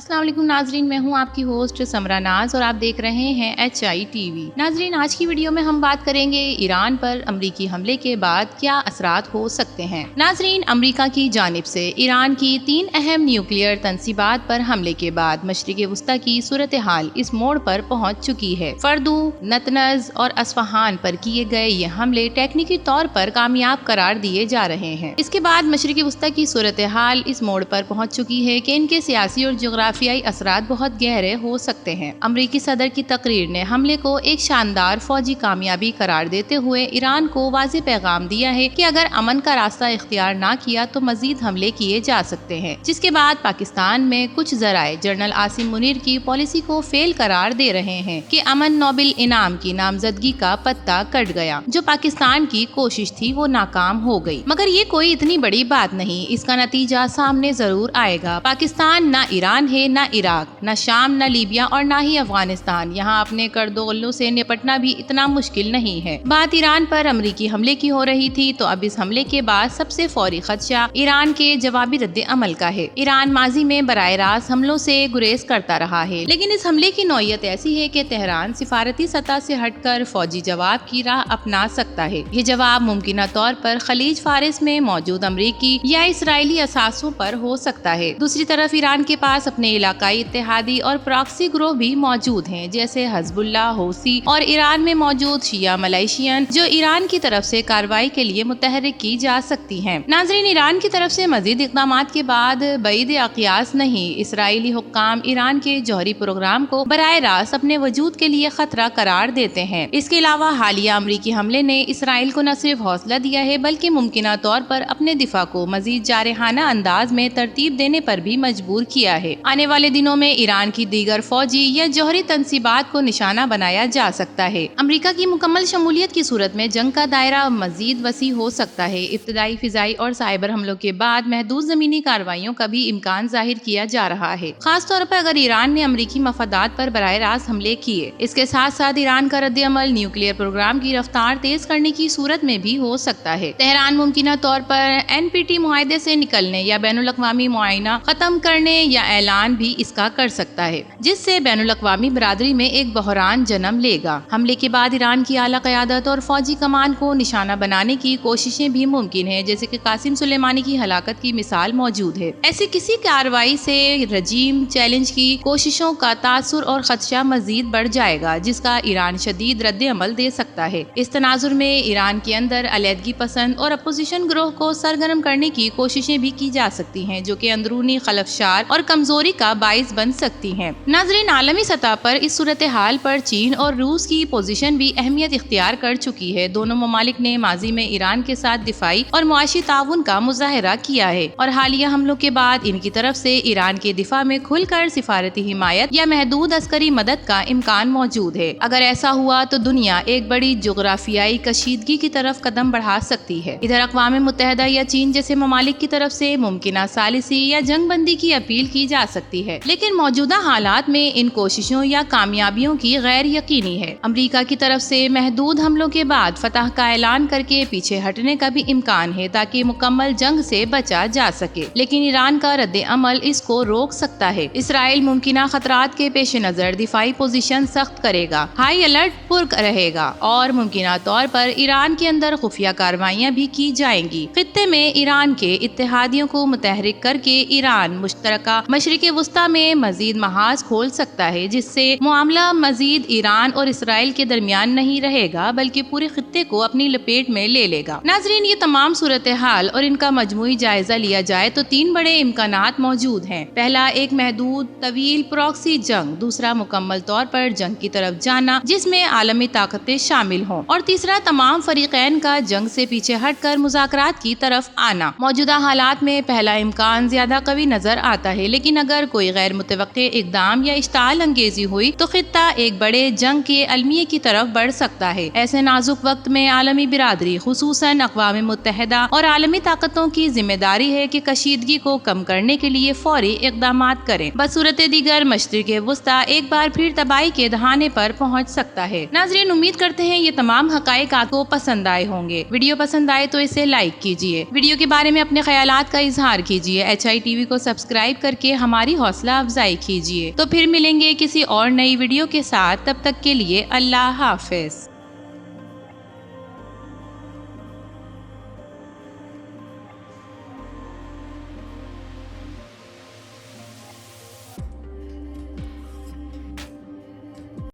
अस्सलाम वालेकुम नाजरीन, मैं हूं आपकी होस्ट समरा नाज और आप देख रहे हैं HITV। नाजरीन, आज की वीडियो में हम बात करेंगे ईरान पर अमरीकी हमले के बाद क्या असरात हो सकते हैं। नाजरीन, अमरीका की जानिब से ईरान की 3 अहम न्यूक्लियर तंसीबात पर हमले के बाद मशरिक़ वस्ता की सूरत हाल इस मोड़ पर पहुंच चुकी है। फर्दू, नतनज और अस्फहान पर किए गए ये हमले टेक्निकी तौर पर कामयाब करार दिए जा रहे हैं। इसके बाद मशरिक़ वस्ता की सूरत हाल इस मोड़ पर पहुंच चुकी है कि इनके सियासी और जोग्राफियाई असरात बहुत गहरे हो सकते हैं। अमरीकी सदर की तकरीर ने हमले को एक शानदार फौजी कामयाबी करार देते हुए ईरान को वाज़ेह पैगाम दिया है कि अगर अमन का रास्ता इख्तियार ना किया तो मजीद हमले किए जा सकते हैं। जिसके बाद पाकिस्तान में कुछ जराए जनरल आसिम मुनीर की पॉलिसी को फेल करार दे रहे हैं कि अमन नोबेल इनाम की नामजदगी का पत्ता कट गया। जो पाकिस्तान की कोशिश थी वो नाकाम हो गई, मगर ये कोई इतनी बड़ी बात नहीं। इसका नतीजा सामने जरूर आएगा। पाकिस्तान ना ईरान है, ना इराक, न शाम, न लीबिया और न ही अफगानिस्तान। यहाँ अपने कर्दोगल्लों से निपटना भी इतना मुश्किल नहीं है। बात ईरान पर अमरीकी हमले की हो रही थी, तो अब इस हमले के बाद सबसे फौरी खदशा ईरान के जवाबी रद्द अमल का है। ईरान माजी में बराह रास्त हमलों से गुरेज करता रहा है, लेकिन इस हमले की नौयत ऐसी है कि तेहरान सिफारती सतह से हटकर फौजी जवाब की राह अपना सकता है। ये जवाब मुमकिन तौर पर खलीज फारिस में मौजूद अमरीकी या इसराइली असासों पर हो सकता है। दूसरी तरफ ईरान के पास अपने इलाकाई इत्तेहादी और प्रॉक्सी ग्रोह भी मौजूद हैं, जैसे हिजबुल्लाह, हौसी और ईरान में मौजूद शिया मलेशियन, जो ईरान की तरफ से कार्रवाई के लिए मुतहर्रिक की जा सकती हैं। नाजरीन, ईरान की तरफ से मजीद इक़दामात के बाद बईद अक़ियास नहीं, इसराइली हुक्काम ईरान के जौहरी प्रोग्राम को बराह रास्त अपने वजूद के लिए खतरा करार देते हैं। इसके अलावा हालिया अमरीकी हमले ने इसराइल को न सिर्फ हौसला दिया है, बल्कि मुमकिन तौर पर अपने दिफा को मजीद जारहाना अंदाज में तरतीब देने पर भी मजबूर किया है। आने वाले दिनों में ईरान की दीगर फौजी या जौहरी तंसीबात को निशाना बनाया जा सकता है। अमरीका की मुकम्मल शमूलियत की सूरत में जंग का दायरा मजीद वसी हो सकता है। इब्तदाई फिजाई और साइबर हमलों के बाद महदूद जमीनी कार्रवाइयों का भी इम्कान जाहिर किया जा रहा है, खास तौर पर अगर ईरान ने अमरीकी मफादात पर बराह रास्त हमले किए। इसके साथ साथ ईरान का रद्द अमल न्यूक्लियर प्रोग्राम की रफ्तार तेज करने की सूरत में भी हो सकता है। तेहरान मुमकिन तौर पर NPT मुआहदे से निकलने या बैनुल-अक़वामी मुआयना खत्म करने या ऐलान भी इसका कर सकता है, जिससे बैनुल-अक़वामी बिरादरी में एक बहरान जन्म लेगा। हमले के बाद ईरान की आला क़यादत और फौजी कमान को निशाना बनाने की कोशिशें भी मुमकिन है, जैसे कि कासिम सुलेमानी की हलाकत की मिसाल मौजूद है। ऐसी किसी कार्रवाई से रजीम चैलेंज की कोशिशों का तासुर और खदशा मजीद बढ़ जाएगा, जिसका ईरान शदीद रद्द अमल दे सकता है। इस तनाजुर में ईरान के अंदर अलहदगी पसंद और अपोजिशन ग्रोह को सरगर्म करने की कोशिशें भी की जा सकती हैं, जो कि अंदरूनी खलफशार और कमजोरी का बाइस बन सकती हैं। नाजरीन, आलमी सतह पर इस सूरत हाल पर चीन और रूस की पोजीशन भी अहमियत इख्तियार कर चुकी है। दोनों ममालिक ने माजी में ईरान के साथ दिफाई और मुआशी ताउन का मुजाहरा किया है, और हालिया हमलों के बाद इनकी तरफ से ईरान के दिफा में खुलकर सिफारती हिमायत या महदूद अस्करी मदद का इम्कान मौजूद है। अगर ऐसा हुआ तो दुनिया एक बड़ी जोग्राफियाई कशीदगी की तरफ कदम बढ़ा सकती है। इधर अक़वाम मुत्तहिदा या चीन जैसे ममालिक की तरफ से मुमकिन सालिसी या जंगबंदी की अपील की जा सकती है, लेकिन मौजूदा हालात में इन कोशिशों या कामयाबियों की गैर यकीनी है। अमरीका की तरफ से महदूद हमलों के बाद फतह का ऐलान करके पीछे हटने का भी इम्कान है, ताकि मुकम्मल जंग से बचा जा सके, लेकिन ईरान का रद्द अमल इसको रोक सकता है। इसराइल मुमकिन खतरात के पेश नजर दिफाई पोजीशन सख्त करेगा, हाई अलर्ट पुर रहेगा, और मुमकिन तौर पर ईरान के अंदर खुफिया कार्रवाइयाँ भी की जाएंगी। खित्ते में ईरान के इत्तेहादियों को मुतहरिक करके ईरान मुश्तरका मशरिक़ वस्ता में मजीद महाज खोल सकता है, जिससे मामला मजीद ईरान और इसराइल के दरमियान नहीं रहेगा, बल्कि पूरे खित्ते को अपनी लपेट में ले लेगा। नाजरीन, ये तमाम सूरत हाल और इनका मजमूई जायजा लिया जाए तो 3 बड़े इम्कानात मौजूद हैं। पहला, एक महदूद तवील प्रॉक्सी जंग। दूसरा, मुकम्मल तौर पर जंग की तरफ जाना जिसमें आलमी ताकतें शामिल हों। और तीसरा, तमाम फरीकैन का जंग से पीछे हटकर मुज़ाकरात की तरफ आना। मौजूदा हालात में पहला इम्कान ज्यादा कवी नजर आता है, लेकिन अगर कोई गैर मुतवक्के इक़दाम या इश्ताल अंगेजी हुई तो खित्ता एक बड़े जंग के अलमिये की तरफ बढ़ सकता है। ऐसे नाजुक वक्त में आलमी बिरादरी, खुसूसन अक़वाम मुत्तहिदा और आलमी ताकतों की जिम्मेदारी है कि कशीदगी को कम करने के लिए फौरी इक़दामात करें। बसूरत दीगर मशरिक़ वस्ता एक बार फिर तबाही के दहाने पर पहुँच सकता है। नाज़रीन, उम्मीद करते हैं ये तमाम हक़ाइक़ आपको पसंद आए होंगे। वीडियो पसंद आए तो इसे लाइक कीजिए। वीडियो के बारे में अपने ख्यालात का इजहार कीजिए। HITV को सब्सक्राइब करके हमारी حوصلہ افزائی کیجیے۔ تو پھر ملیں گے کسی اور نئی ویڈیو کے ساتھ، تب تک کے لیے اللہ حافظ۔